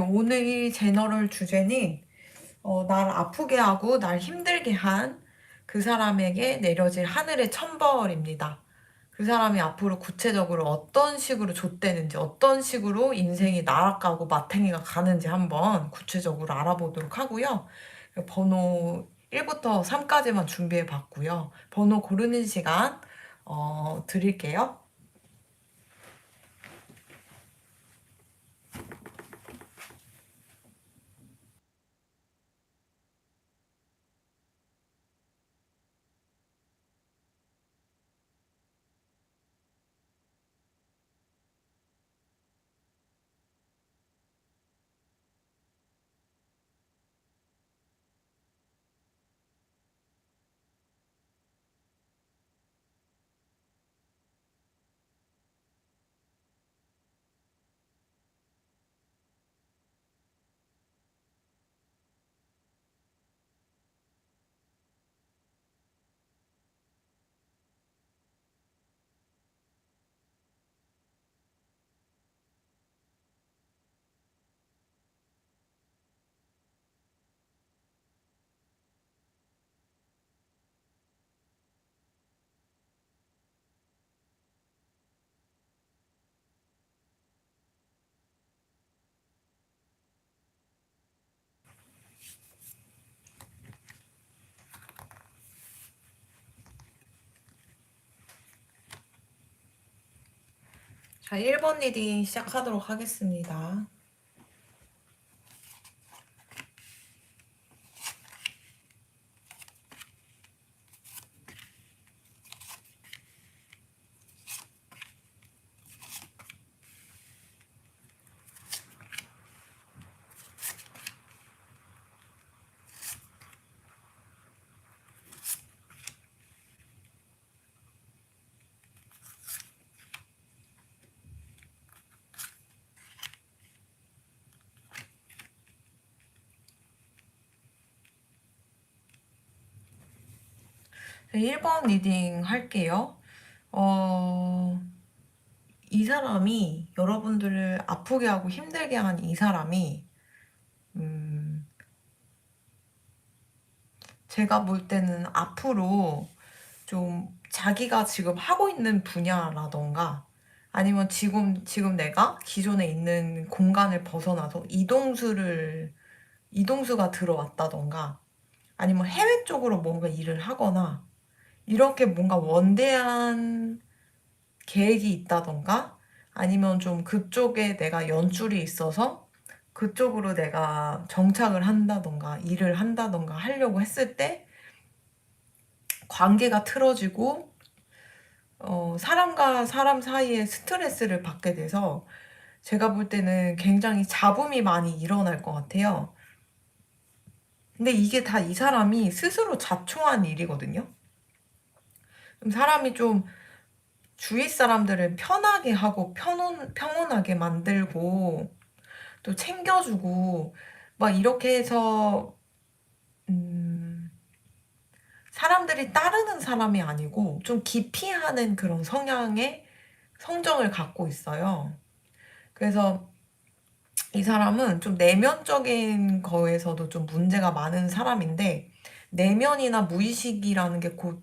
오늘 제너럴 주제는 날 아프게 하고 날 힘들게 한 그 사람에게 내려질 하늘의 천벌입니다. 그 사람이 앞으로 구체적으로 어떤 식으로 좆되는지, 어떤 식으로 인생이 날아가고 마탱이가 가는지 한번 구체적으로 알아보도록 하고요. 번호 1부터 3까지만 준비해 봤고요. 번호 고르는 시간 드릴게요. 자, 1번 리딩 시작하도록 하겠습니다. 네, 1번 리딩 할게요. 어, 이 사람이 여러분들을 아프게 하고 힘들게 한 이 사람이 음, 제가 볼 때는 앞으로 좀 자기가 지금 하고 있는 분야라던가 아니면 지금 내가 기존에 있는 공간을 벗어나서 이동수가 들어왔다던가 아니면 해외 쪽으로 뭔가 일을 하거나 이렇게 뭔가 원대한 계획이 있다던가 아니면 좀 그쪽에 내가 연줄이 있어서 그쪽으로 내가 정착을 한다던가 일을 한다던가 하려고 했을 때 관계가 틀어지고 사람과 사람 사이에 스트레스를 받게 돼서 제가 볼 때는 굉장히 잡음이 많이 일어날 것 같아요. 근데 이게 다 이 사람이 스스로 자초한 일이거든요. 사람이 좀 주위 사람들을 편하게 하고 평온하게 만들고 또 챙겨주고 막 이렇게 해서 음, 사람들이 따르는 사람이 아니고 좀 기피하는 그런 성향의 성정을 갖고 있어요. 그래서 이 사람은 좀 내면적인 거에서도 좀 문제가 많은 사람인데 내면이나 무의식이라는 게 곧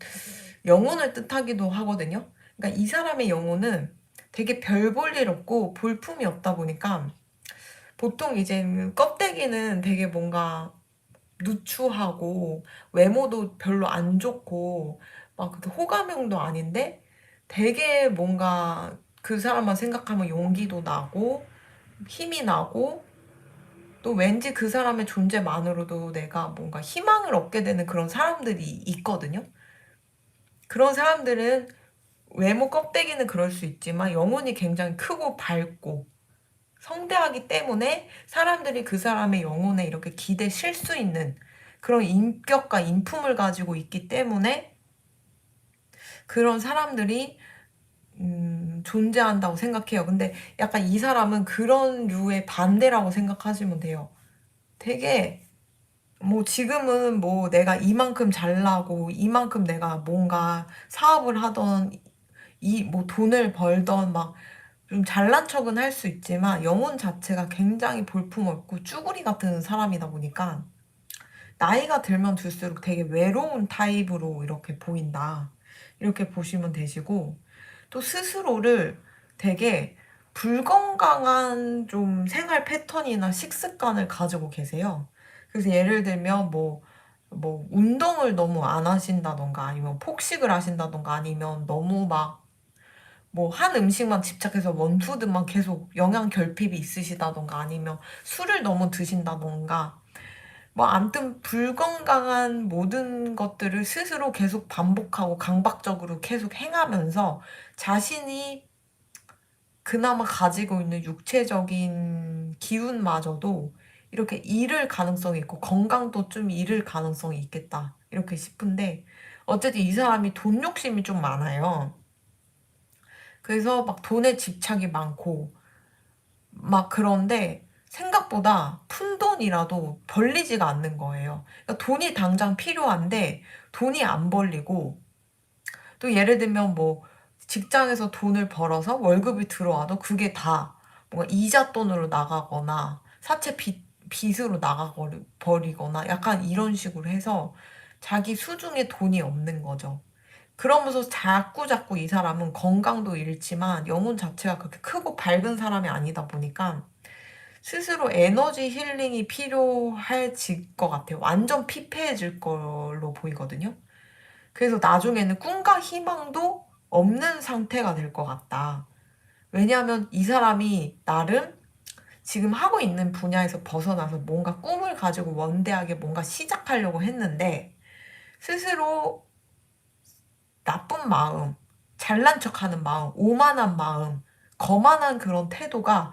영혼을 뜻하기도 하거든요. 그러니까 이 사람의 영혼은 되게 별 볼 일 없고 볼품이 없다 보니까 보통 이제 껍데기는 되게 뭔가 누추하고 외모도 별로 안 좋고 막 그렇게 호감형도 아닌데 되게 뭔가 그 사람만 생각하면 용기도 나고 힘이 나고 또 왠지 그 사람의 존재만으로도 내가 뭔가 희망을 얻게 되는 그런 사람들이 있거든요. 그런 사람들은 외모 껍데기는 그럴 수 있지만 영혼이 굉장히 크고 밝고 성대하기 때문에 사람들이 그 사람의 영혼에 이렇게 기대 실 수 있는 그런 인격과 인품을 가지고 있기 때문에 그런 사람들이 존재한다고 생각해요. 근데 약간 이 사람은 그런 류의 반대라고 생각하시면 돼요. 되게 뭐 지금은 뭐 내가 이만큼 잘나고 이만큼 내가 뭔가 사업을 하던 이 뭐 돈을 벌던 막 좀 잘난 척은 할 수 있지만 영혼 자체가 굉장히 볼품없고 쭈구리 같은 사람이다 보니까 나이가 들면 들수록 되게 외로운 타입으로 이렇게 보인다. 이렇게 보시면 되시고, 또 스스로를 되게 불건강한 좀 생활 패턴이나 식습관을 가지고 계세요. 그래서 예를 들면 운동을 너무 안 하신다던가 아니면 폭식을 하신다던가 아니면 너무 한 음식만 집착해서 원푸드만 계속 영양 결핍이 있으시다던가 아니면 술을 너무 드신다던가 암튼 불건강한 모든 것들을 스스로 계속 반복하고 강박적으로 계속 행하면서 자신이 그나마 가지고 있는 육체적인 기운마저도 이렇게 잃을 가능성이 있고 건강도 좀 잃을 가능성이 있겠다. 이렇게 싶은데 어쨌든 이 사람이 돈 욕심이 좀 많아요. 그래서 돈에 집착이 많고 그런데 생각보다 푼돈이라도 벌리지가 않는 거예요. 그러니까 돈이 당장 필요한데 돈이 안 벌리고 또 예를 들면 직장에서 돈을 벌어서 월급이 들어와도 그게 다 뭔가 이자 돈으로 나가거나 사채 빚으로 버리거나 약간 이런 식으로 해서 자기 수중에 돈이 없는 거죠. 그러면서 자꾸자꾸 이 사람은 건강도 잃지만 영혼 자체가 그렇게 크고 밝은 사람이 아니다 보니까 스스로 에너지 힐링이 필요해질 것 같아요. 완전 피폐해질 걸로 보이거든요. 그래서 나중에는 꿈과 희망도 없는 상태가 될 것 같다. 왜냐하면 이 사람이 나름 지금 하고 있는 분야에서 벗어나서 뭔가 꿈을 가지고 원대하게 뭔가 시작하려고 했는데 스스로 나쁜 마음, 잘난 척하는 마음, 오만한 마음, 거만한 그런 태도가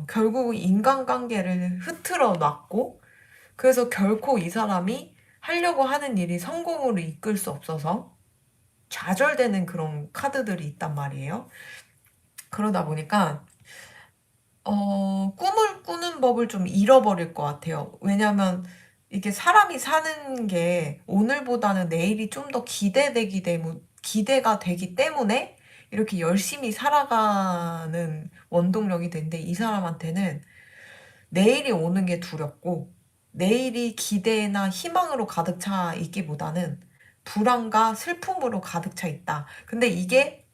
결국 인간관계를 흐트러 놨고 그래서 결코 이 사람이 하려고 하는 일이 성공으로 이끌 수 없어서 좌절되는 그런 카드들이 있단 말이에요. 그러다 보니까 꿈을 꾸는 법을 좀 잃어버릴 것 같아요. 왜냐면 이게 사람이 사는 게 오늘보다는 내일이 좀 더 기대가 되기 때문에 이렇게 열심히 살아가는 원동력이 되는데 이 사람한테는 내일이 오는 게 두렵고 내일이 기대나 희망으로 가득 차 있기보다는 불안과 슬픔으로 가득 차 있다. 근데 이게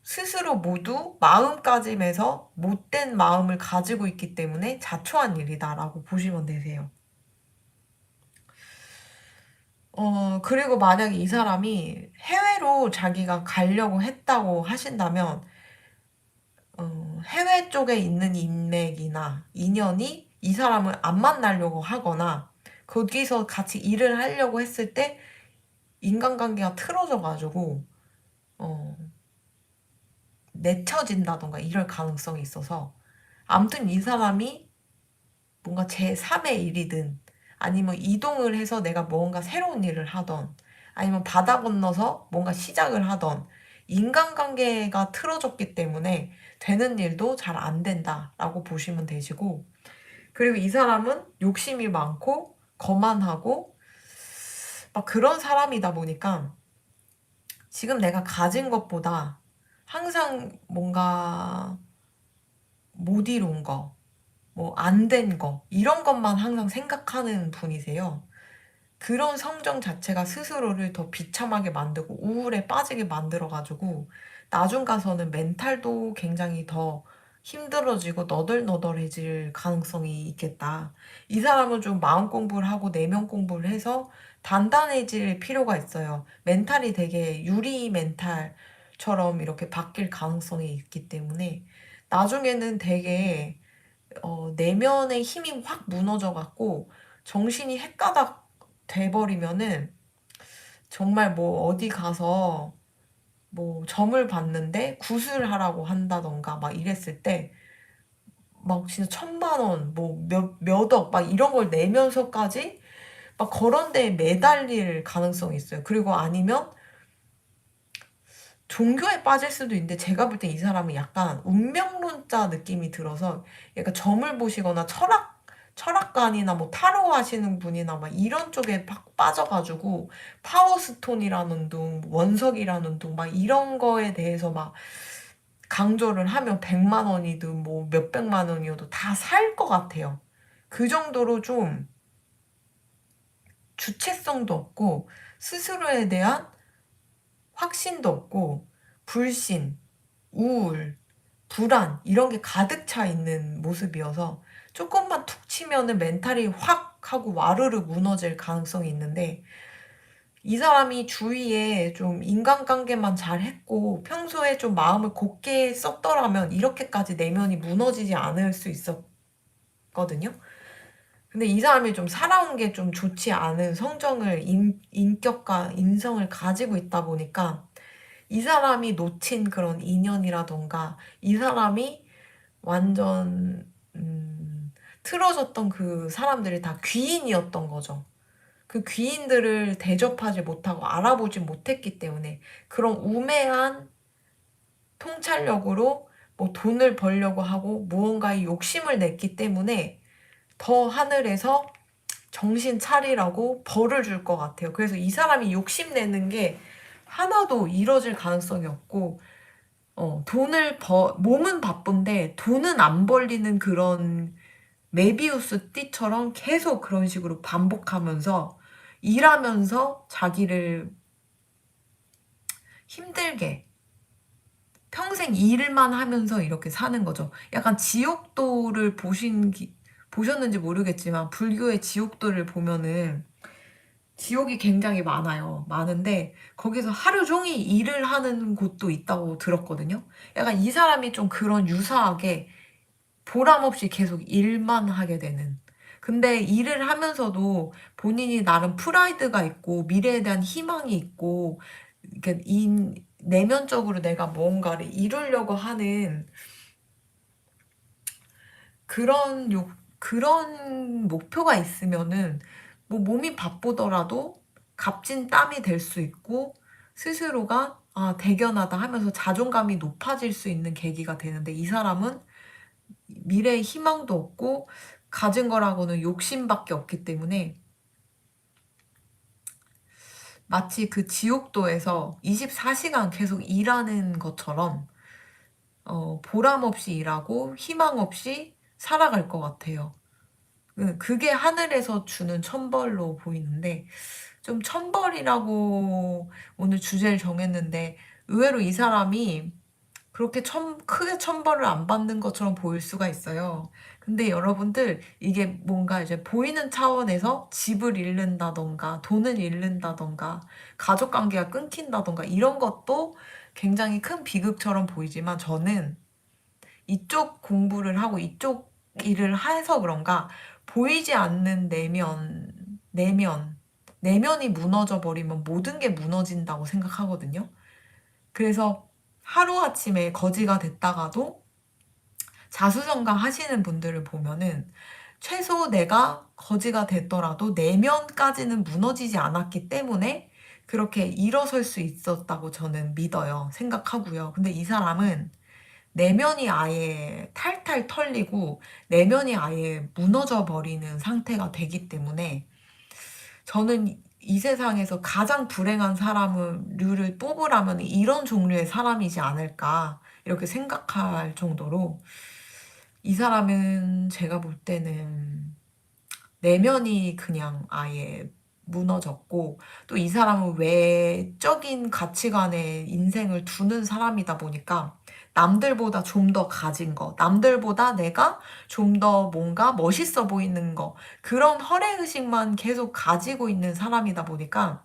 스스로 모두 마음가짐에서 못된 마음을 가지고 있기 때문에 자초한 일이다라고 보시면 되세요. 그리고 만약에 이 사람이 해외로 자기가 가려고 했다고 하신다면, 해외 쪽에 있는 인맥이나 인연이 이 사람을 안 만나려고 하거나, 거기서 같이 일을 하려고 했을 때 인간관계가 틀어져가지고, 어, 내쳐진다던가 이럴 가능성이 있어서, 아무튼 이 사람이 뭔가 제3의 일이든 아니면 이동을 해서 내가 뭔가 새로운 일을 하던 아니면 바다 건너서 뭔가 시작을 하던 인간관계가 틀어졌기 때문에 되는 일도 잘 안 된다라고 보시면 되시고 그리고 이 사람은 욕심이 많고 거만하고 그런 사람이다 보니까 지금 내가 가진 것보다 항상 뭔가 못 이룬 거, 안 된 거, 이런 것만 항상 생각하는 분이세요. 그런 성정 자체가 스스로를 더 비참하게 만들고 우울에 빠지게 만들어가지고 나중 가서는 멘탈도 굉장히 더 힘들어지고 너덜너덜해질 가능성이 있겠다. 이 사람은 좀 마음 공부를 하고 내면 공부를 해서 단단해질 필요가 있어요. 멘탈이 되게 유리 멘탈처럼 이렇게 바뀔 가능성이 있기 때문에 나중에는 되게 내면의 힘이 확 무너져 갖고 정신이 헷가닥 돼버리면은 정말 어디 가서 점을 봤는데 구슬하라고 한다던가 이랬을 때 진짜 1,000만 원, 몇 억 이런 걸 내면서까지 그런 데에 매달릴 가능성이 있어요. 그리고 아니면 종교에 빠질 수도 있는데 제가 볼 때 이 사람은 약간 운명론자 느낌이 들어서 약간 점을 보시거나 철학관이나 타로 하시는 분이나 이런 쪽에 팍 빠져가지고 파워스톤이라는 둥, 원석이라는 둥 이런 거에 대해서 강조를 하면 100만 원이든 뭐 몇백만 원이어도 다 살 것 같아요. 그 정도로 좀 주체성도 없고 스스로에 대한 확신도 없고 불신, 우울, 불안 이런 게 가득 차 있는 모습이어서 조금만 툭 치면은 멘탈이 확 하고 와르르 무너질 가능성이 있는데 이 사람이 주위에 좀 인간관계만 잘 했고 평소에 좀 마음을 곱게 썼더라면 이렇게까지 내면이 무너지지 않을 수 있었거든요. 근데 이 사람이 좀 살아온 게 좀 좋지 않은 성정을, 인격과 인성을 가지고 있다 보니까 이 사람이 놓친 그런 인연이라던가 이 사람이 완전 틀어졌던 그 사람들이 다 귀인이었던 거죠. 그 귀인들을 대접하지 못하고 알아보지 못했기 때문에 그런 우매한 통찰력으로 뭐 돈을 벌려고 하고 무언가에 욕심을 냈기 때문에 더 하늘에서 정신 차리라고 벌을 줄 것 같아요. 그래서 이 사람이 욕심내는 게 하나도 이뤄질 가능성이 없고, 몸은 바쁜데 돈은 안 벌리는 그런 메비우스 띠처럼 계속 그런 식으로 반복하면서 일하면서 자기를 힘들게 평생 일만 하면서 이렇게 사는 거죠. 약간 지옥도를 보셨는지 모르겠지만 불교의 지옥도를 보면은 지옥이 굉장히 많아요. 많은데 거기서 하루 종일 일을 하는 곳도 있다고 들었거든요. 약간 이 사람이 좀 그런 유사하게 보람 없이 계속 일만 하게 되는. 근데 일을 하면서도 본인이 나름 프라이드가 있고 미래에 대한 희망이 있고 이렇게 내면적으로 내가 뭔가를 이루려고 하는 그런 목표가 있으면은 뭐 몸이 바쁘더라도 값진 땀이 될 수 있고 스스로가 아, 대견하다 하면서 자존감이 높아질 수 있는 계기가 되는데 이 사람은 미래에 희망도 없고 가진 거라고는 욕심밖에 없기 때문에 마치 그 지옥도에서 24시간 계속 일하는 것처럼 보람 없이 일하고 희망 없이 살아갈 것 같아요. 그게 하늘에서 주는 천벌로 보이는데 좀 천벌이라고 오늘 주제를 정했는데 의외로 이 사람이 그렇게 크게 천벌을 안 받는 것처럼 보일 수가 있어요. 근데 여러분들 이게 뭔가 이제 보이는 차원에서 집을 잃는다던가 돈을 잃는다던가 가족 관계가 끊긴다던가 이런 것도 굉장히 큰 비극처럼 보이지만 저는 이쪽 공부를 하고 이쪽 일을 해서 그런가 보이지 않는 내면이 무너져 버리면 모든 게 무너진다고 생각하거든요. 그래서 하루아침에 거지가 됐다가도 자수성가 하시는 분들을 보면은 최소 내가 거지가 됐더라도 내면까지는 무너지지 않았기 때문에 그렇게 일어설 수 있었다고 저는 믿어요. 생각하고요. 근데 이 사람은 내면이 아예 탈탈 털리고 내면이 아예 무너져 버리는 상태가 되기 때문에 저는 이 세상에서 가장 불행한 사람을 뽑으라면 이런 종류의 사람이지 않을까 이렇게 생각할 정도로 이 사람은 제가 볼 때는 내면이 그냥 아예 무너졌고 또 이 사람은 외적인 가치관에 인생을 두는 사람이다 보니까 남들보다 좀 더 가진 거, 남들보다 내가 좀 더 뭔가 멋있어 보이는 거, 그런 허례의식만 계속 가지고 있는 사람이다 보니까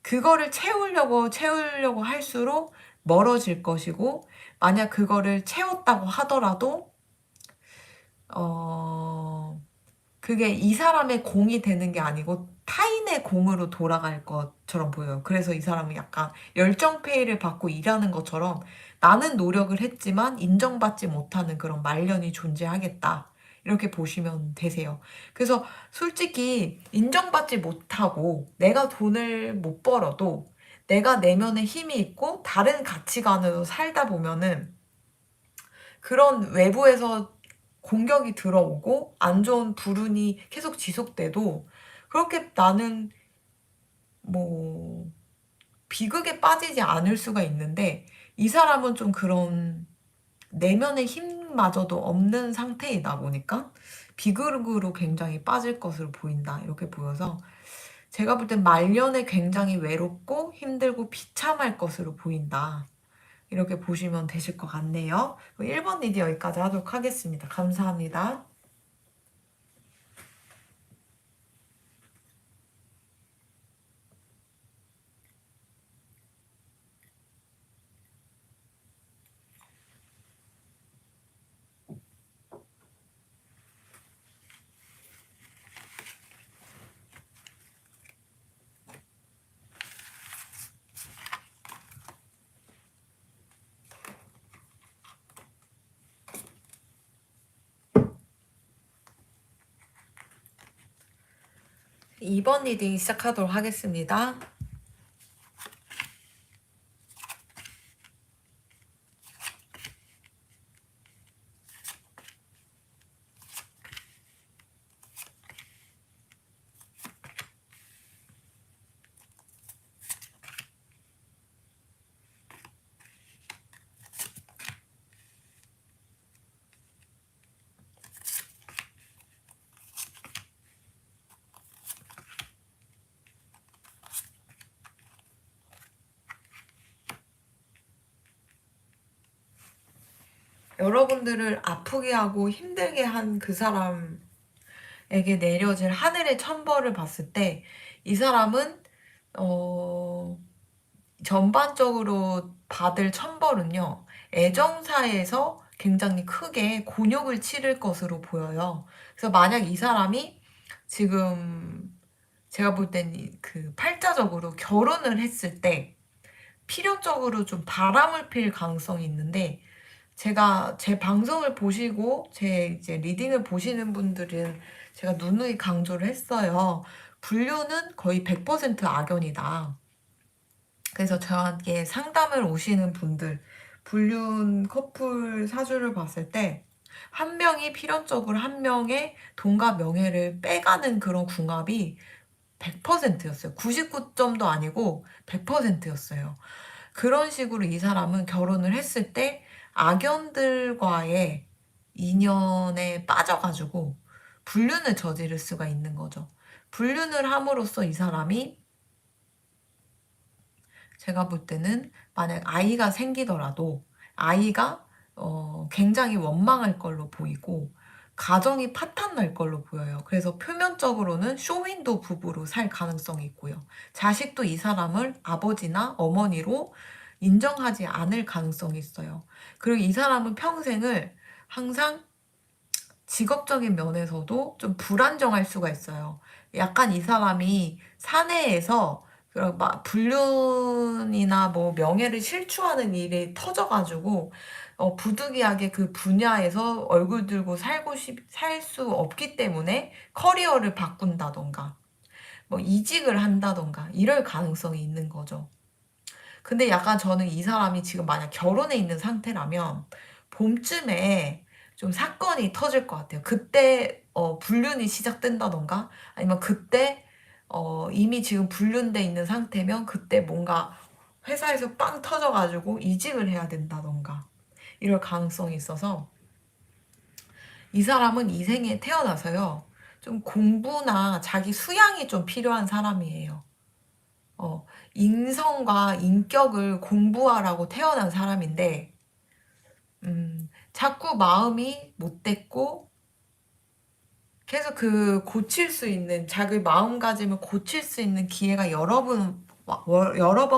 그거를 채우려고 할수록 멀어질 것이고 만약 그거를 채웠다고 하더라도 어, 그게 이 사람의 공이 되는 게 아니고 타인의 공으로 돌아갈 것처럼 보여요. 그래서 이 사람은 약간 열정페이를 받고 일하는 것처럼 나는 노력을 했지만 인정받지 못하는 그런 말년이 존재하겠다. 이렇게 보시면 되세요. 그래서 솔직히 인정받지 못하고 내가 돈을 못 벌어도 내가 내면에 힘이 있고 다른 가치관으로 살다 보면은 그런 외부에서 공격이 들어오고 안 좋은 불운이 계속 지속돼도 그렇게 나는 뭐 비극에 빠지지 않을 수가 있는데 이 사람은 좀 그런 내면의 힘마저도 없는 상태이다 보니까 비극으로 굉장히 빠질 것으로 보인다. 이렇게 보여서 제가 볼 땐 말년에 굉장히 외롭고 힘들고 비참할 것으로 보인다. 이렇게 보시면 되실 것 같네요. 1번 리드 여기까지 하도록 하겠습니다. 감사합니다. 2번 리딩 시작하도록 하겠습니다. 여러분들을 아프게 하고 힘들게 한 그 사람에게 내려질 하늘의 천벌을 봤을 때 이 사람은 전반적으로 받을 천벌은요. 애정사에서 굉장히 크게 곤욕을 치를 것으로 보여요. 그래서 만약 이 사람이 지금 제가 볼 땐 그 팔자적으로 결혼을 했을 때 필연적으로 좀 바람을 필 가능성이 있는데 제가 제 방송을 보시고 제 이제 리딩을 보시는 분들은 제가 누누이 강조를 했어요. 불륜은 거의 100% 악연이다. 그래서 저한테 상담을 오시는 분들, 불륜 커플 사주를 봤을 때 한 명이 필연적으로 한 명의 돈과 명예를 빼가는 그런 궁합이 100%였어요. 99점도 아니고 100%였어요. 그런 식으로 이 사람은 결혼을 했을 때 악연들과의 인연에 빠져가지고 불륜을 저지를 수가 있는 거죠. 불륜을 함으로써 이 사람이 제가 볼 때는 만약 아이가 생기더라도 아이가 굉장히 원망할 걸로 보이고 가정이 파탄날 걸로 보여요. 그래서 표면적으로는 쇼윈도 부부로 살 가능성이 있고요. 자식도 이 사람을 아버지나 어머니로 인정하지 않을 가능성이 있어요. 그리고 이 사람은 평생을 항상 직업적인 면에서도 좀 불안정할 수가 있어요. 약간 이 사람이 사내에서 그런 막 불륜이나 뭐 명예를 실추하는 일이 터져가지고 부득이하게 그 분야에서 얼굴 들고 살 수 없기 때문에 커리어를 바꾼다던가 뭐 이직을 한다던가 이럴 가능성이 있는 거죠. 근데 약간 저는 이 사람이 지금 만약 결혼해 있는 상태라면 봄쯤에 좀 사건이 터질 것 같아요. 그때 불륜이 시작된다던가 아니면 그때 이미 지금 불륜돼 있는 상태면 그때 뭔가 회사에서 빵 터져가지고 이직을 해야 된다던가 이럴 가능성이 있어서 이 사람은 이 생에 태어나서요. 좀 공부나 자기 수양이 좀 필요한 사람이에요. 인성과 인격을 공부하라고 태어난 사람인데, 자꾸 마음이 못됐고, 계속 그 고칠 수 있는, 자기 마음가짐을 고칠 수 있는 기회가 여러 번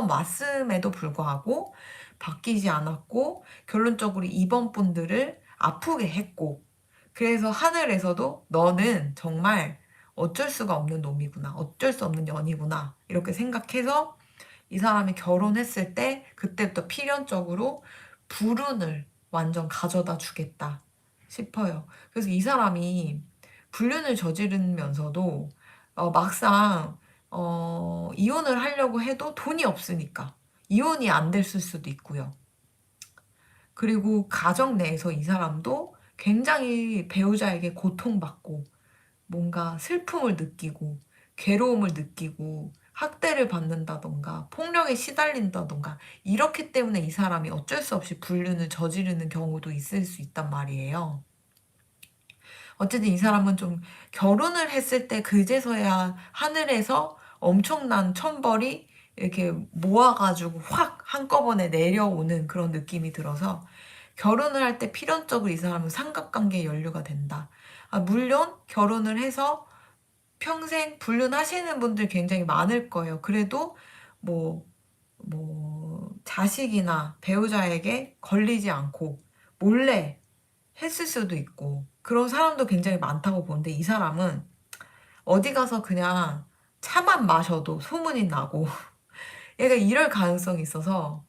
왔음에도 불구하고, 바뀌지 않았고, 결론적으로 이번 분들을 아프게 했고, 그래서 하늘에서도 너는 정말 어쩔 수가 없는 놈이구나. 어쩔 수 없는 년이구나. 이렇게 생각해서 이 사람이 결혼했을 때 그때부터 필연적으로 불운을 완전 가져다 주겠다 싶어요. 그래서 이 사람이 불륜을 저지르면서도 막상 이혼을 하려고 해도 돈이 없으니까 이혼이 안 됐을 수도 있고요. 그리고 가정 내에서 이 사람도 굉장히 배우자에게 고통받고 뭔가 슬픔을 느끼고 괴로움을 느끼고 학대를 받는다던가 폭력에 시달린다던가 이렇기 때문에 이 사람이 어쩔 수 없이 불륜을 저지르는 경우도 있을 수 있단 말이에요. 어쨌든 이 사람은 좀 결혼을 했을 때 그제서야 하늘에서 엄청난 천벌이 이렇게 모아가지고 확 한꺼번에 내려오는 그런 느낌이 들어서 결혼을 할 때 필연적으로 이 사람은 삼각관계에 연루가 된다. 물론 결혼을 해서 평생 불륜하시는 분들 굉장히 많을 거예요. 그래도 뭐, 자식이나 배우자에게 걸리지 않고 몰래 했을 수도 있고 그런 사람도 굉장히 많다고 보는데 이 사람은 어디 가서 그냥 차만 마셔도 소문이 나고 얘가 이럴 가능성이 있어서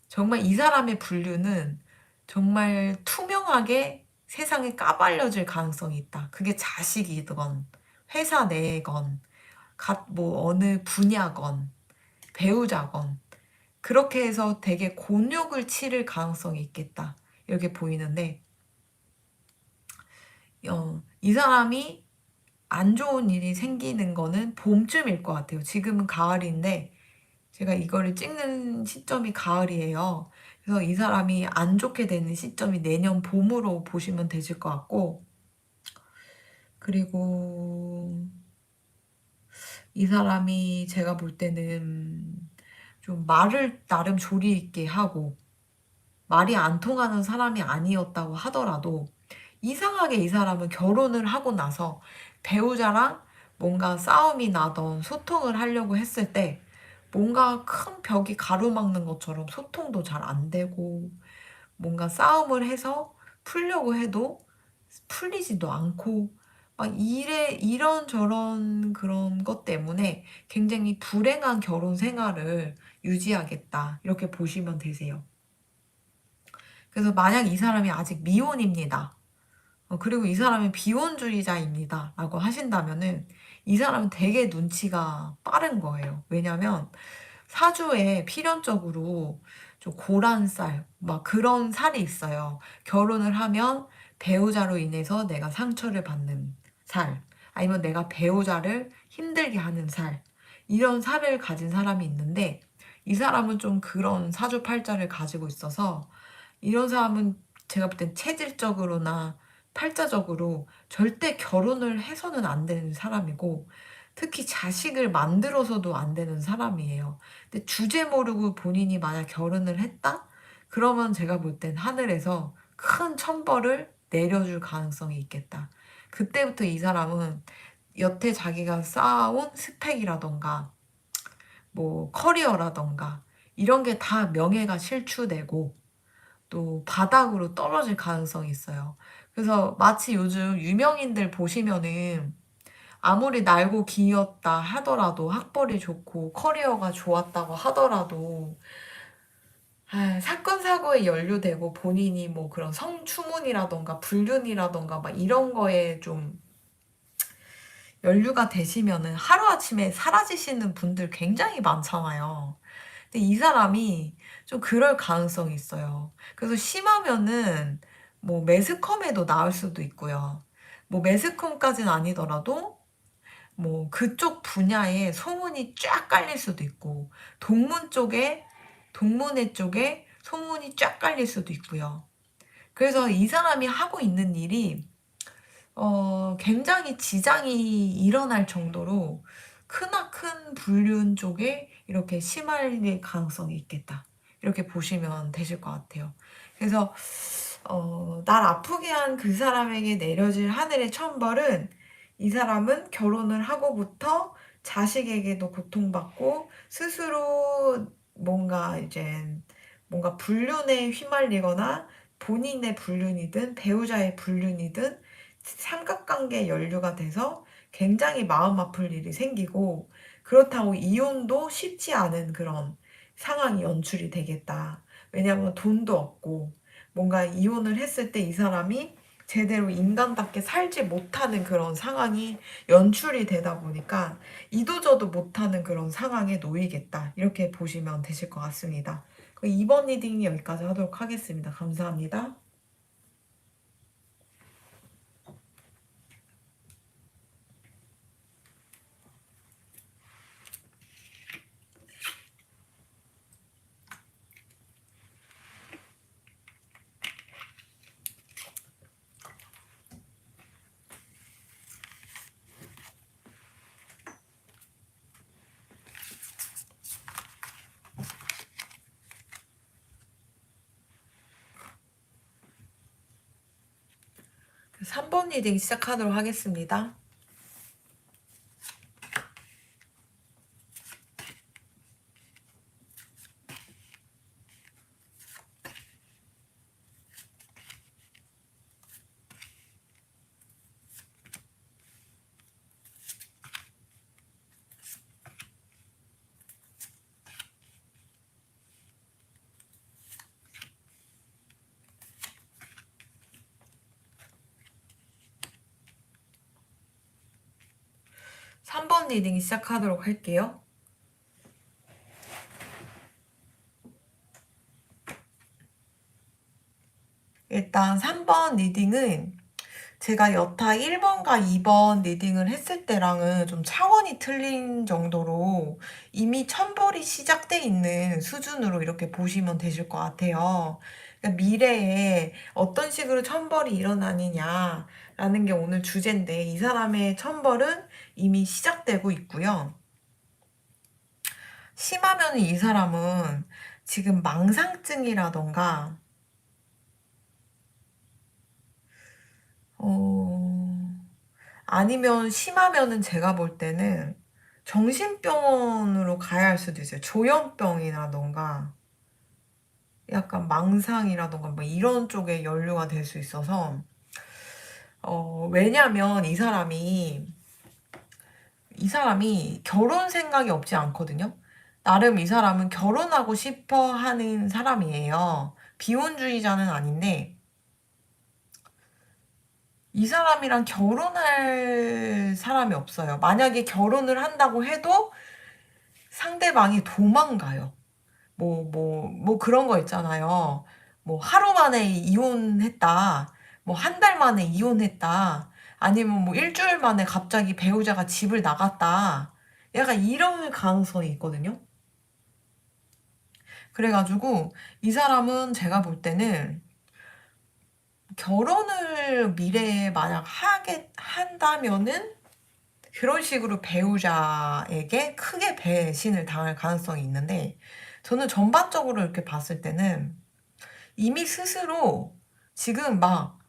정말 이 사람의 불륜은 정말 투명하게 세상에 까발려질 가능성이 있다. 그게 자식이건 회사 내건 뭐 어느 분야건 배우자건 그렇게 해서 되게 곤욕을 치를 가능성이 있겠다. 이렇게 보이는데 이 사람이 안 좋은 일이 생기는 거는 봄쯤일 것 같아요. 지금은 가을인데 제가 이거를 찍는 시점이 가을이에요. 그래서 이 사람이 안 좋게 되는 시점이 내년 봄으로 보시면 되실 것 같고 그리고 이 사람이 제가 볼 때는 좀 말을 나름 조리 있게 하고 말이 안 통하는 사람이 아니었다고 하더라도 이상하게 이 사람은 결혼을 하고 나서 배우자랑 뭔가 싸움이 나던 소통을 하려고 했을 때 뭔가 큰 벽이 가로막는 것처럼 소통도 잘 안 되고 뭔가 싸움을 해서 풀려고 해도 풀리지도 않고 막 이런저런 그런 것 때문에 굉장히 불행한 결혼 생활을 유지하겠다. 이렇게 보시면 되세요. 그래서 만약 이 사람이 아직 미혼입니다. 그리고 이 사람이 비혼주의자입니다. 라고 하신다면은 이 사람은 되게 눈치가 빠른 거예요. 왜냐면 사주에 필연적으로 좀 고란 살, 막 그런 살이 있어요. 결혼을 하면 배우자로 인해서 내가 상처를 받는 살, 아니면 내가 배우자를 힘들게 하는 살, 이런 살을 가진 사람이 있는데 이 사람은 좀 그런 사주팔자를 가지고 있어서 이런 사람은 제가 볼 땐 체질적으로나 팔자적으로 절대 결혼을 해서는 안 되는 사람이고 특히 자식을 만들어서도 안 되는 사람이에요. 근데 주제 모르고 본인이 만약 결혼을 했다? 그러면 제가 볼 땐 하늘에서 큰 천벌을 내려줄 가능성이 있겠다. 그때부터 이 사람은 여태 자기가 쌓아온 스펙이라던가 뭐 커리어라던가 이런 게 다 명예가 실추되고 또 바닥으로 떨어질 가능성이 있어요. 그래서 마치 요즘 유명인들 보시면은 아무리 날고 기었다 하더라도 학벌이 좋고 커리어가 좋았다고 하더라도 사건 사고에 연루되고 본인이 뭐 그런 성추문이라던가 불륜이라던가 막 이런 거에 좀 연루가 되시면은 하루아침에 사라지시는 분들 굉장히 많잖아요. 근데 이 사람이 좀 그럴 가능성이 있어요. 그래서 심하면은 뭐 매스컴에도 나올 수도 있고요. 뭐 매스컴까지는 아니더라도 뭐 그쪽 분야에 소문이 쫙 깔릴 수도 있고 동문회 쪽에 소문이 쫙 깔릴 수도 있고요. 그래서 이 사람이 하고 있는 일이 굉장히 지장이 일어날 정도로 크나큰 불륜 쪽에 이렇게 심할 가능성이 있겠다. 이렇게 보시면 되실 것 같아요. 그래서 날 아프게 한 그 사람에게 내려질 하늘의 천벌은 이 사람은 결혼을 하고부터 자식에게도 고통받고 스스로 뭔가 불륜에 휘말리거나 본인의 불륜이든 배우자의 불륜이든 삼각관계에 연루가 돼서 굉장히 마음 아플 일이 생기고 그렇다고 이혼도 쉽지 않은 그런 상황이 연출이 되겠다. 왜냐하면 돈도 없고 뭔가 이혼을 했을 때 이 사람이 제대로 인간답게 살지 못하는 그런 상황이 연출이 되다 보니까 이도저도 못하는 그런 상황에 놓이겠다. 이렇게 보시면 되실 것 같습니다. 이번 리딩 여기까지 하도록 하겠습니다. 감사합니다. 3번 리딩 시작하도록 하겠습니다. 삼 번 리딩 시작하도록 할게요. 일단 3번 리딩은 제가 여타 1번과 2번 리딩을 했을 때랑은 좀 차원이 틀린 정도로 이미 천벌이 시작돼 있는 수준으로 이렇게 보시면 되실 것 같아요. 그러니까 미래에 어떤 식으로 천벌이 일어나느냐라는 게 오늘 주제인데 이 사람의 천벌은 이미 시작되고 있고요. 심하면 이 사람은 지금 망상증이라던가 아니면 심하면은 제가 볼 때는 정신병원으로 가야 할 수도 있어요. 조현병이라던가 약간 망상이라던가 뭐 이런 쪽에 연루가 될 수 있어서 왜냐면 이 사람이 결혼 생각이 없지 않거든요. 나름 이 사람은 결혼하고 싶어 하는 사람이에요. 비혼주의자는 아닌데 이 사람이랑 결혼할 사람이 없어요. 만약에 결혼을 한다고 해도 상대방이 도망가요. 뭐 그런 거 있잖아요. 뭐 하루 만에 이혼했다. 뭐 한 달 만에 이혼했다. 아니면 뭐 일주일 만에 갑자기 배우자가 집을 나갔다. 약간 이런 가능성이 있거든요. 그래가지고 이 사람은 제가 볼 때는 결혼을 미래에 만약 한다면은 그런 식으로 배우자에게 크게 배신을 당할 가능성이 있는데 저는 전반적으로 이렇게 봤을 때는 이미 스스로 지금 막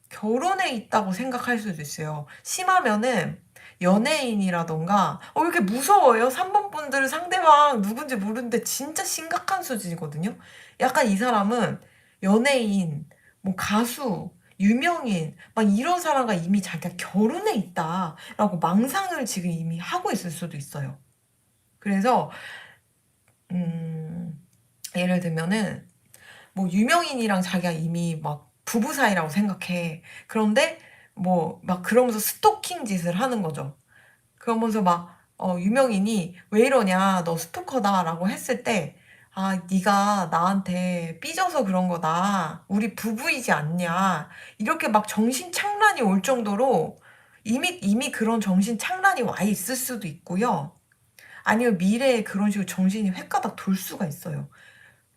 결혼에 있다고 생각할 수도 있어요. 심하면은 연예인이라던가 왜 이렇게 무서워요? 3번 분들은 상대방 누군지 모르는데 진짜 심각한 수준이거든요. 약간 이 사람은 연예인, 뭐 가수, 유명인 막 이런 사람과 이미 자기가 결혼해 있다라고 망상을 지금 이미 하고 있을 수도 있어요. 그래서 음, 예를 들면은 뭐 유명인이랑 자기가 이미 막 부부 사이라고 생각해. 그런데 뭐 막 그러면서 스토킹 짓을 하는 거죠. 그러면서 막 유명인이 왜 이러냐 너 스토커다라고 했을 때 네가 나한테 삐져서 그런 거다. 우리 부부이지 않냐. 이렇게 막 정신 착란이 올 정도로 이미 그런 정신 착란이 와 있을 수도 있고요. 아니면 미래에 그런 식으로 정신이 획가닥 돌 수가 있어요.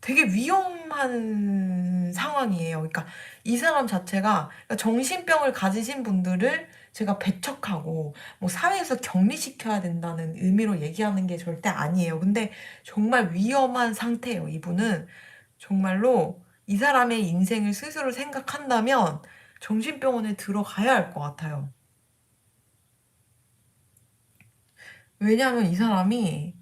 되게 위험한 상황이에요. 그러니까 이 사람 자체가 그러니까 정신병을 가지신 분들을 제가 배척하고 뭐 사회에서 격리시켜야 된다는 의미로 얘기하는 게 절대 아니에요. 근데 정말 위험한 상태예요. 이분은 정말로 이 사람의 인생을 스스로 생각한다면 정신병원에 들어가야 할 것 같아요. 왜냐하면 이 사람이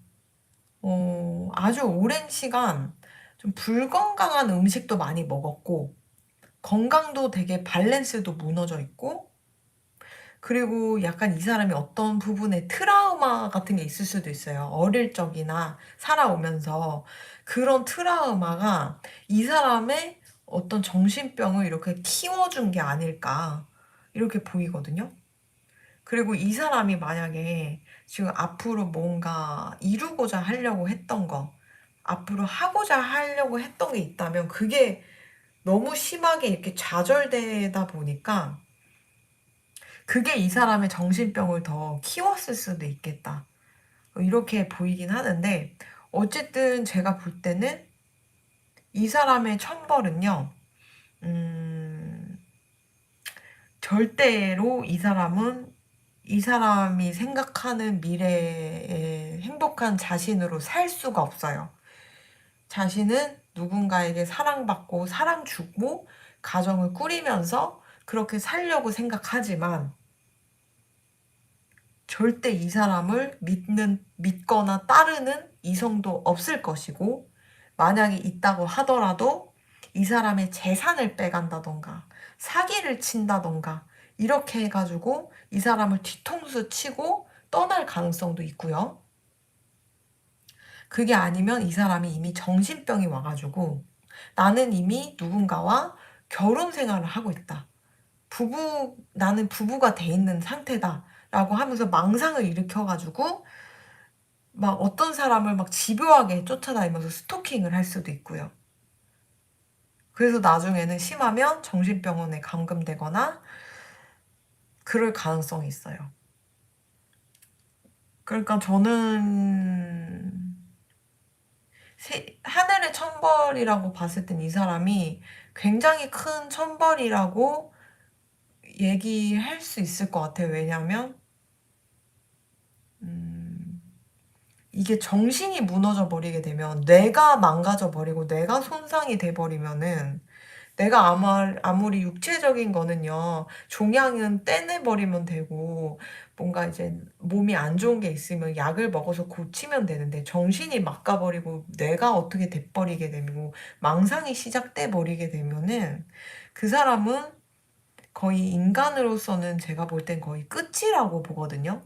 아주 오랜 시간 좀 불건강한 음식도 많이 먹었고, 건강도 되게 밸런스도 무너져 있고, 그리고 약간 이 사람이 어떤 부분에 트라우마 같은 게 있을 수도 있어요. 어릴 적이나 살아오면서 그런 트라우마가 이 사람의 어떤 정신병을 이렇게 키워준 게 아닐까, 이렇게 보이거든요. 그리고 이 사람이 만약에 지금 앞으로 뭔가 이루고자 하려고 했던 거, 앞으로 하고자 하려고 했던 게 있다면 그게 너무 심하게 이렇게 좌절되다 보니까 그게 이 사람의 정신병을 더 키웠을 수도 있겠다. 이렇게 보이긴 하는데 어쨌든 제가 볼 때는 이 사람의 천벌은요, 음, 절대로 이 사람이 생각하는 미래의 행복한 자신으로 살 수가 없어요. 자신은 누군가에게 사랑받고 사랑 주고 가정을 꾸리면서 그렇게 살려고 생각하지만 절대 이 사람을 믿거나 따르는 이성도 없을 것이고, 만약에 있다고 하더라도 이 사람의 재산을 빼간다던가 사기를 친다던가 이렇게 해가지고 이 사람을 뒤통수 치고 떠날 가능성도 있고요. 그게 아니면 이 사람이 이미 정신병이 와가지고 나는 이미 누군가와 결혼 생활을 하고 있다. 나는 부부가 돼 있는 상태다. 라고 하면서 망상을 일으켜가지고 막 어떤 사람을 막 집요하게 쫓아다니면서 스토킹을 할 수도 있고요. 그래서 나중에는 심하면 정신병원에 감금되거나 그럴 가능성이 있어요. 그러니까 저는 하늘의 천벌이라고 봤을 땐 이 사람이 굉장히 큰 천벌이라고 얘기할 수 있을 것 같아요. 왜냐하면 이게 정신이 무너져 버리게 되면 뇌가 망가져 버리고 뇌가 손상이 돼 버리면은 내가 아무리 육체적인 거는요, 종양은 떼내버리면 되고, 뭔가 이제 몸이 안 좋은 게 있으면 약을 먹어서 고치면 되는데, 정신이 막가버리고, 뇌가 어떻게 돼버리게 되고, 망상이 시작돼 버리게 되면은, 그 사람은 거의 인간으로서는 제가 볼 땐 거의 끝이라고 보거든요.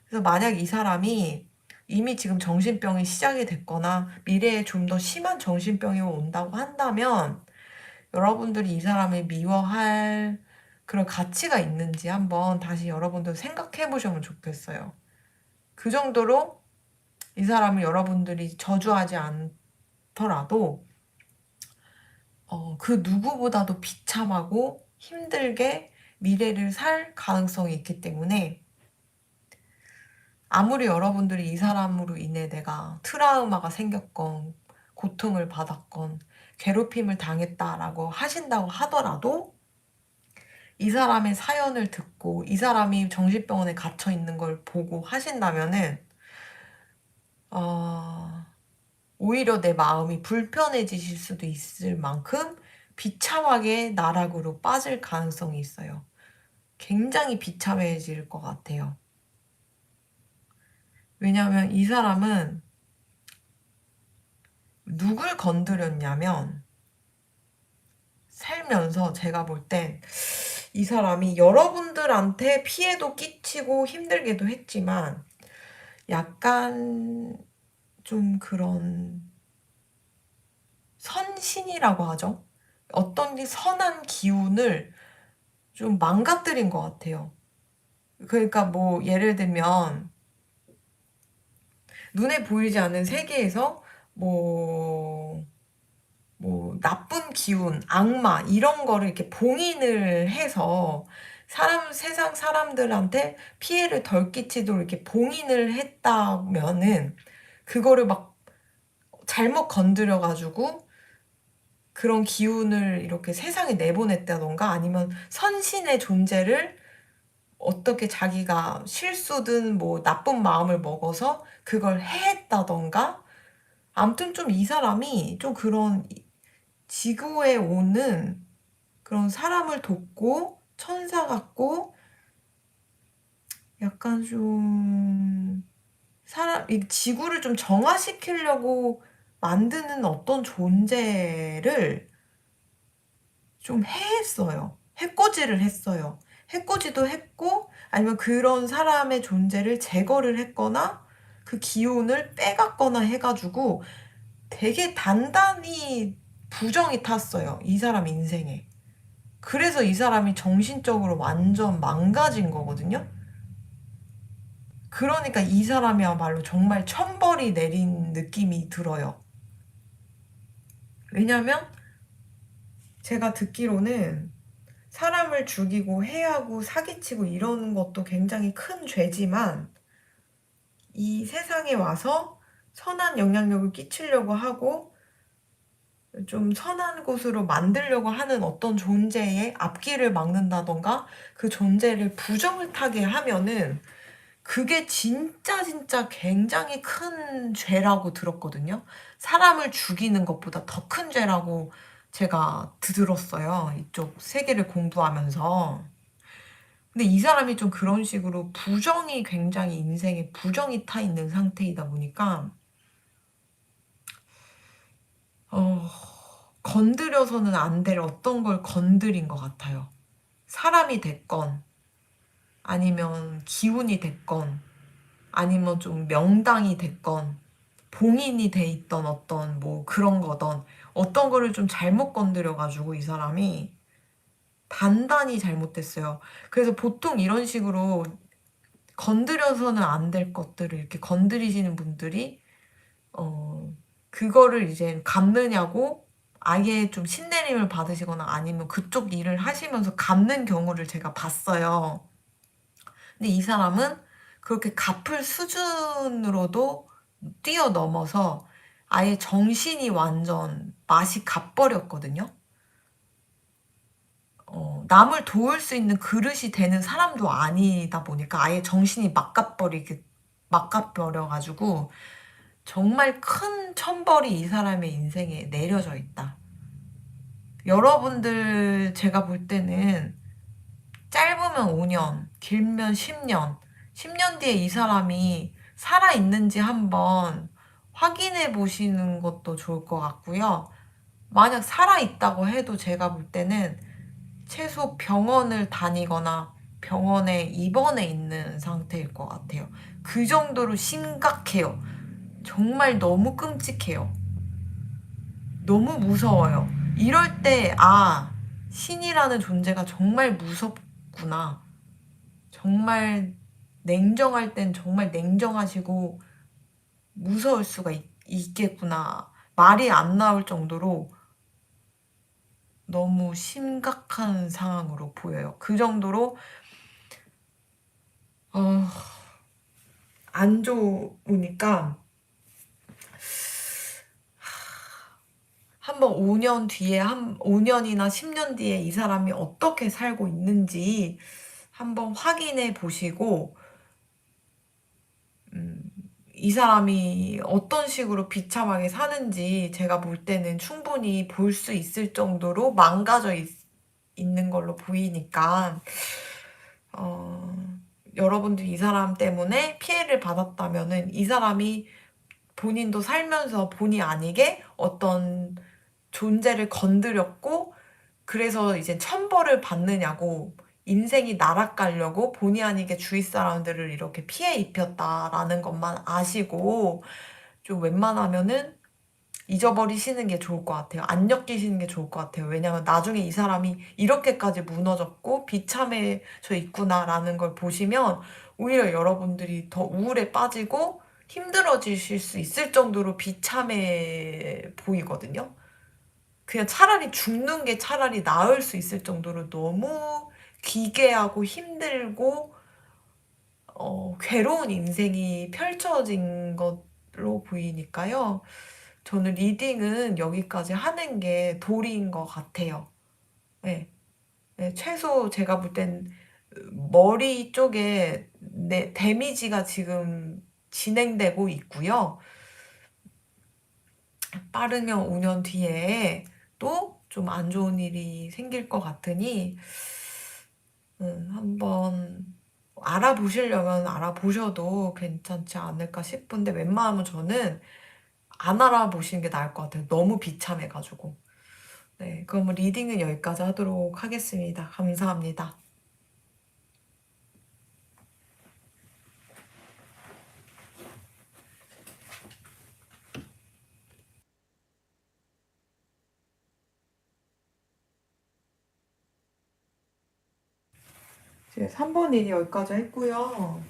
그래서 만약 이 사람이 이미 지금 정신병이 시작이 됐거나, 미래에 좀 더 심한 정신병이 온다고 한다면, 여러분들이 이 사람을 미워할 그런 가치가 있는지 한번 다시 여러분들 생각해 보시면 좋겠어요. 그 정도로 이 사람을 여러분들이 저주하지 않더라도 그 누구보다도 비참하고 힘들게 미래를 살 가능성이 있기 때문에 아무리 여러분들이 이 사람으로 인해 내가 트라우마가 생겼건 고통을 받았건 괴롭힘을 당했다라고 하신다고 하더라도 이 사람의 사연을 듣고 이 사람이 정신병원에 갇혀 있는 걸 보고 하신다면은 오히려 내 마음이 불편해지실 수도 있을 만큼 비참하게 나락으로 빠질 가능성이 있어요. 굉장히 비참해질 것 같아요. 왜냐하면 이 사람은 누굴 건드렸냐면 살면서 제가 볼 땐 이 사람이 여러분들한테 피해도 끼치고 힘들게도 했지만 약간 좀 그런 선신이라고 하죠. 어떤 선한 기운을 좀 망가뜨린 것 같아요. 그러니까 뭐 예를 들면 눈에 보이지 않는 세계에서 뭐 나쁜 기운, 악마 이런 거를 이렇게 봉인을 해서 세상 사람들한테 피해를 덜 끼치도록 이렇게 봉인을 했다면은 그거를 막 잘못 건드려 가지고 그런 기운을 이렇게 세상에 내보냈다던가 아니면 선신의 존재를 어떻게 자기가 실수든 뭐 나쁜 마음을 먹어서 그걸 해했다던가 아무튼 좀 이 사람이 좀 그런 지구에 오는 그런 사람을 돕고 천사 같고 약간 좀 이 지구를 좀 정화시키려고 만드는 어떤 존재를 좀 해했어요. 해코지를 했어요. 해코지도 했고 아니면 그런 사람의 존재를 제거를 했거나 그 기운을 빼갔거나 해가지고 되게 단단히 부정이 탔어요. 이 사람 인생에. 그래서 이 사람이 정신적으로 완전 망가진 거거든요. 그러니까 이 사람이야말로 정말 천벌이 내린 느낌이 들어요. 왜냐면 제가 듣기로는 사람을 죽이고 해하고 사기치고 이러는 것도 굉장히 큰 죄지만 이 세상에 와서 선한 영향력을 끼치려고 하고 좀 선한 곳으로 만들려고 하는 어떤 존재의 앞길을 막는다던가 그 존재를 부정을 타게 하면은 그게 진짜 굉장히 큰 죄라고 들었거든요. 사람을 죽이는 것보다 더 큰 죄라고 제가 들었어요. 이쪽 세계를 공부하면서. 근데 이 사람이 좀 그런 식으로 부정이 굉장히 인생에 부정이 타 있는 상태이다 보니까 어, 건드려서는 안 될 어떤 걸 건드린 것 같아요. 사람이 됐건 아니면 기운이 됐건 아니면 좀 명당이 됐건 봉인이 돼 있던 어떤 뭐 그런 거던 어떤 거를 좀 잘못 건드려가지고 이 사람이 단단히 잘못됐어요. 그래서 보통 이런 식으로 건드려서는 안 될 것들을 이렇게 건드리시는 분들이 어 그거를 이제 갚느냐고 아예 좀 신내림을 받으시거나 아니면 그쪽 일을 하시면서 갚는 경우를 제가 봤어요. 근데 이 사람은 그렇게 갚을 수준으로도 뛰어넘어서 아예 정신이 완전 맛이 가버렸거든요. 남을 도울 수 있는 그릇이 되는 사람도 아니다 보니까 아예 정신이 막가버려가지고 정말 큰 천벌이 이 사람의 인생에 내려져 있다. 여러분들 제가 볼 때는 짧으면 5년, 길면 10년, 10년 뒤에 이 사람이 살아있는지 한번 확인해 보시는 것도 좋을 것 같고요. 만약 살아있다고 해도 제가 볼 때는 최소 병원을 다니거나 병원에 입원해 있는 상태일 것 같아요. 그 정도로 심각해요. 정말 너무 끔찍해요. 너무 무서워요. 이럴 때, 신이라는 존재가 정말 무섭구나. 정말 냉정할 땐 정말 냉정하시고 무서울 수가 있겠구나. 말이 안 나올 정도로 너무 심각한 상황으로 보여요. 그 정도로, 어, 안 좋으니까 한번 5년 뒤에, 5년이나 10년 뒤에 이 사람이 어떻게 살고 있는지 한번 확인해 보시고, 음, 이 사람이 어떤 식으로 비참하게 사는지 제가 볼 때는 충분히 볼 수 있을 정도로 망가져 있는 걸로 보이니까, 어, 여러분들이 이 사람 때문에 피해를 받았다면은 이 사람이 본인도 살면서 본의 아니게 어떤 존재를 건드렸고, 그래서 이제 천벌을 받느냐고 인생이 날아가려고 본의 아니게 주위 사람들을 이렇게 피해 입혔다라는 것만 아시고 좀 웬만하면은 잊어버리시는 게 좋을 것 같아요. 안 엮이시는 게 좋을 것 같아요. 왜냐면 나중에 이 사람이 이렇게까지 무너졌고 비참해져 있구나라는 걸 보시면 오히려 여러분들이 더 우울에 빠지고 힘들어지실 수 있을 정도로 비참해 보이거든요. 그냥 차라리 죽는 게 차라리 나을 수 있을 정도로 너무 기괴하고 힘들고 괴로운 인생이 펼쳐진 것으로 보이니까요. 저는 리딩은 여기까지 하는 게 도리인 것 같아요. 네. 네, 최소 제가 볼 땐 머리 쪽에 데미지가 지금 진행되고 있고요. 빠르면 5년 뒤에 또 좀 안 좋은 일이 생길 것 같으니 한번 알아보시려면 알아보셔도 괜찮지 않을까 싶은데 웬만하면 저는 안 알아보시는 게 나을 것 같아요. 너무 비참해가지고. 네, 그럼 리딩은 여기까지 하도록 하겠습니다. 감사합니다. 이제 3번 일이 여기까지 했고요.